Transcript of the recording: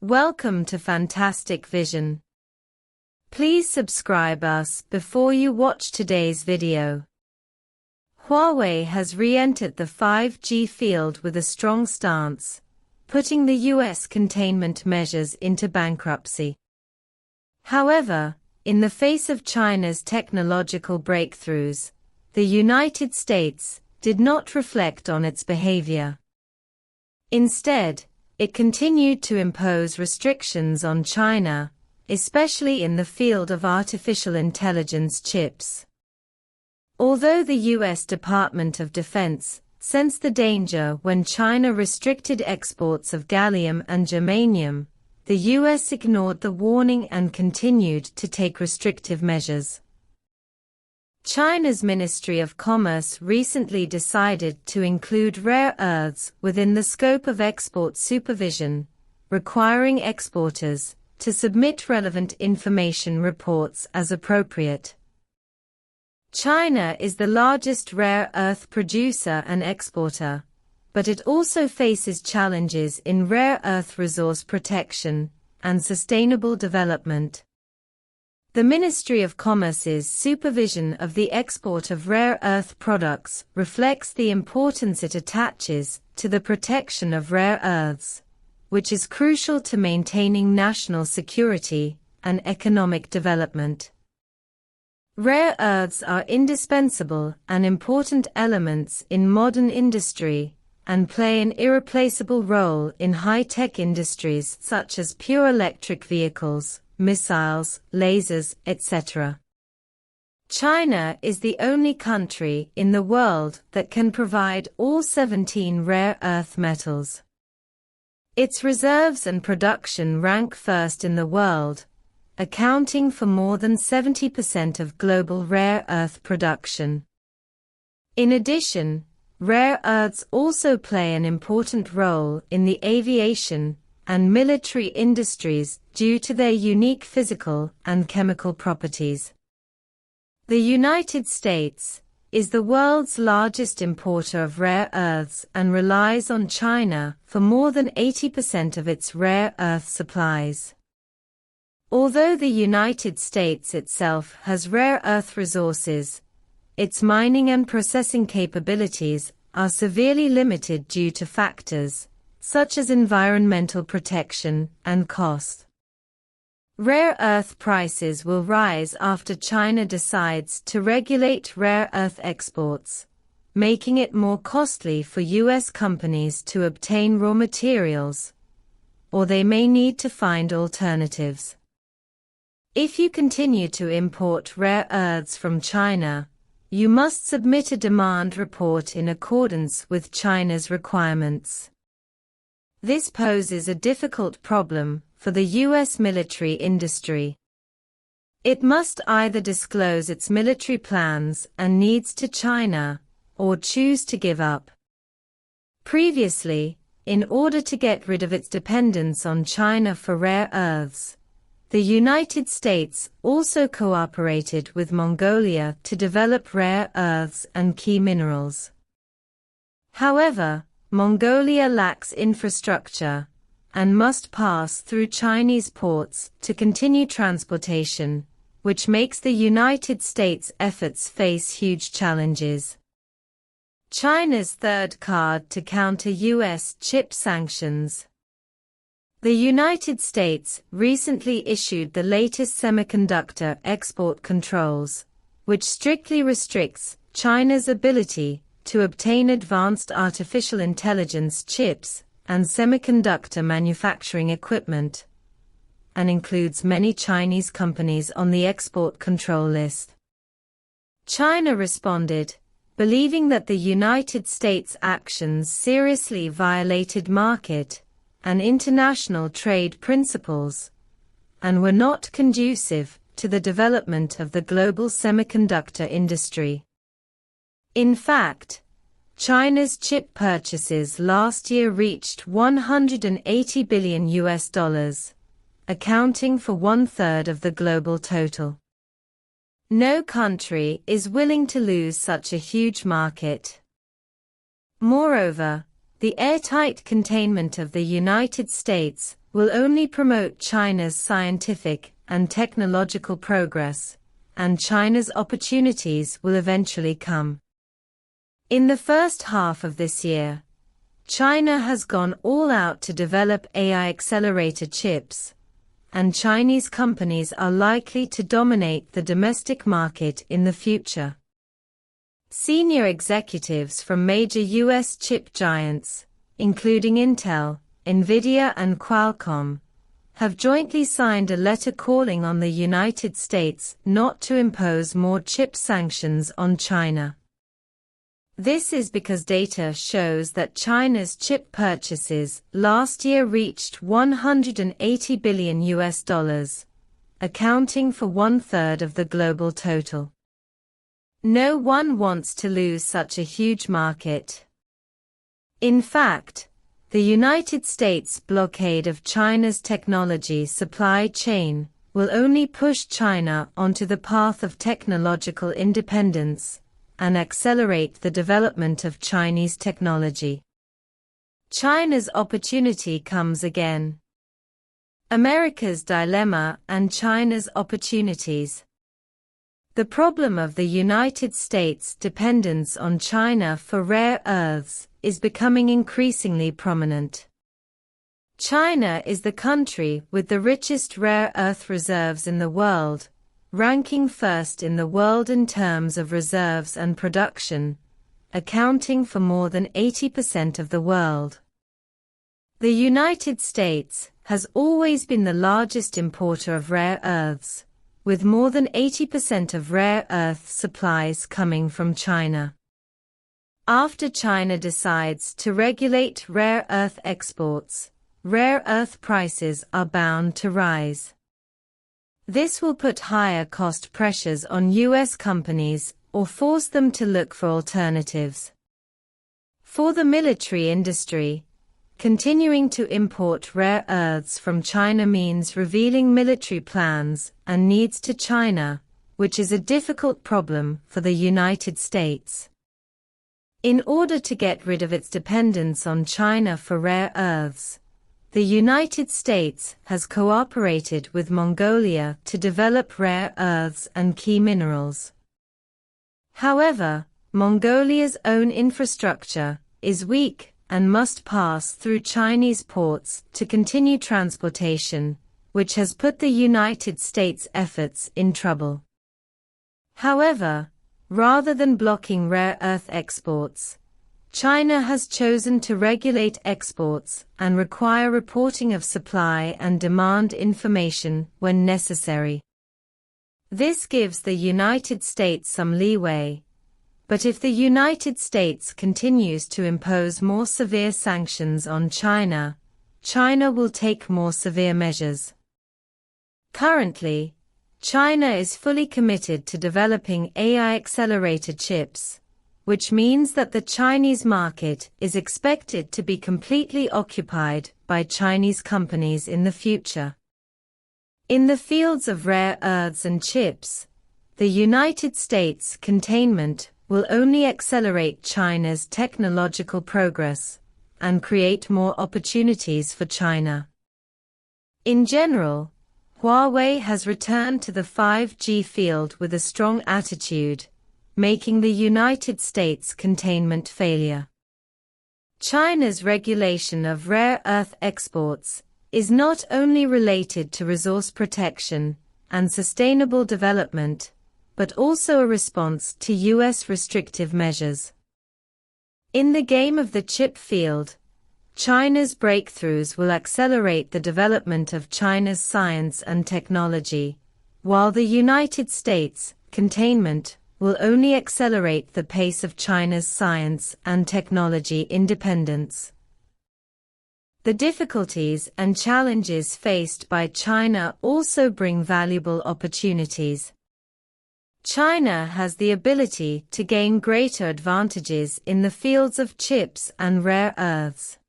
Welcome to Fantastic Vision. Please subscribe us before you watch today's video. Huawei has re-entered the 5G field with a strong stance, putting the US containment measures into bankruptcy. However, in the face of China's technological breakthroughs, the United States did not reflect on its behavior. Instead, it continued to impose restrictions on China, especially in the field of artificial intelligence chips. Although the U.S. Department of Defense sensed the danger when China restricted exports of gallium and germanium, the U.S. ignored the warning and continued to take restrictive measures. China's Ministry of Commerce recently decided to include rare earths within the scope of export supervision, requiring exporters to submit relevant information reports as appropriate. China is the largest rare earth producer and exporter, but it also faces challenges in rare earth resource protection and sustainable development. The Ministry of Commerce's supervision of the export of rare earth products reflects the importance it attaches to the protection of rare earths, which is crucial to maintaining national security and economic development. Rare earths are indispensable and important elements in modern industry and play an irreplaceable role in high-tech industries such as pure electric vehicles, missiles, lasers, etc. China is the only country in the world that can provide all 17 rare earth metals. Its reserves and production rank first in the world, accounting for more than 70% of global rare earth production. In addition, rare earths also play an important role in the aviation and military industries due to their unique physical and chemical properties. The United States is the world's largest importer of rare earths and relies on China for more than 80% of its rare earth supplies. Although the United States itself has rare earth resources, its mining and processing capabilities are severely limited due to factors such as environmental protection and cost. Rare earth prices will rise after China decides to regulate rare earth exports, making it more costly for U.S. companies to obtain raw materials, or they may need to find alternatives. If you continue to import rare earths from China, you must submit a demand report in accordance with China's requirements. This poses a difficult problem for the U.S. military industry. It must either disclose its military plans and needs to China, or choose to give up. Previously, in order to get rid of its dependence on China for rare earths, the United States also cooperated with Mongolia to develop rare earths and key minerals. However, Mongolia lacks infrastructure and must pass through Chinese ports to continue transportation, which makes the United States' efforts face huge challenges. China's third card to counter U.S. chip sanctions. The United States recently issued the latest semiconductor export controls, which strictly restricts China's ability to obtain advanced artificial intelligence chips and semiconductor manufacturing equipment, and includes many Chinese companies on the export control list. China responded, believing that the United States' actions seriously violated market and international trade principles, and were not conducive to the development of the global semiconductor industry. In fact, China's chip purchases last year reached $180 billion, accounting for 1/3 of the global total. No country is willing to lose such a huge market. Moreover, the The airtight containment of the United States will only promote China's scientific and technological progress, and China's opportunities will eventually come. In the first half of this year, China has gone all out to develop AI accelerator chips, and Chinese companies are likely to dominate the domestic market in the future. Senior executives from major U.S. chip giants, including Intel, Nvidia and Qualcomm, have jointly signed a letter calling on the United States not to impose more chip sanctions on China. This is because data shows that China's chip purchases last year reached $180 billion, accounting for 1/3 of the global total. No one wants to lose such a huge market. In fact, the United States' blockade of China's technology supply chain will only push China onto the path of technological independence and accelerate the development of Chinese technology. China's opportunity comes again. America's dilemma and China's opportunities. The problem of the United States' dependence on China for rare earths is becoming increasingly prominent. China is the country with the richest rare earth reserves in the world, ranking first in the world in terms of reserves and production, accounting for more than 80% of the world. The United States has always been the largest importer of rare earths, with more than 80% of rare earth supplies coming from China. After China decides to regulate rare earth exports, rare earth prices are bound to rise. This will put higher cost pressures on U.S. companies or force them to look for alternatives. For the military industry, continuing to import rare earths from China means revealing military plans and needs to China, which is a difficult problem for the United States. In order to get rid of its dependence on China for rare earths, the United States has cooperated with Mongolia to develop rare earths and key minerals. However, Mongolia's own infrastructure is weak and must pass through Chinese ports to continue transportation, which has put the United States' efforts in trouble. However, rather than blocking rare earth exports, China has chosen to regulate exports and require reporting of supply and demand information when necessary. This gives the United States some leeway. But if the United States continues to impose more severe sanctions on China, China will take more severe measures. Currently, China is fully committed to developing AI accelerator chips, which means that the Chinese market is expected to be completely occupied by Chinese companies in the future. In the fields of rare earths and chips, the United States' containment will only accelerate China's technological progress and create more opportunities for China. In general, Huawei has returned to the 5G field with a strong attitude, making the United States' containment failure. China's regulation of rare earth exports is not only related to resource protection and sustainable development, but also a response to U.S. restrictive measures. In the game of the chip field, China's breakthroughs will accelerate the development of China's science and technology, while the United States' containment will only accelerate the pace of China's science and technology independence. The difficulties and challenges faced by China also bring valuable opportunities. China has the ability to gain greater advantages in the fields of chips and rare earths.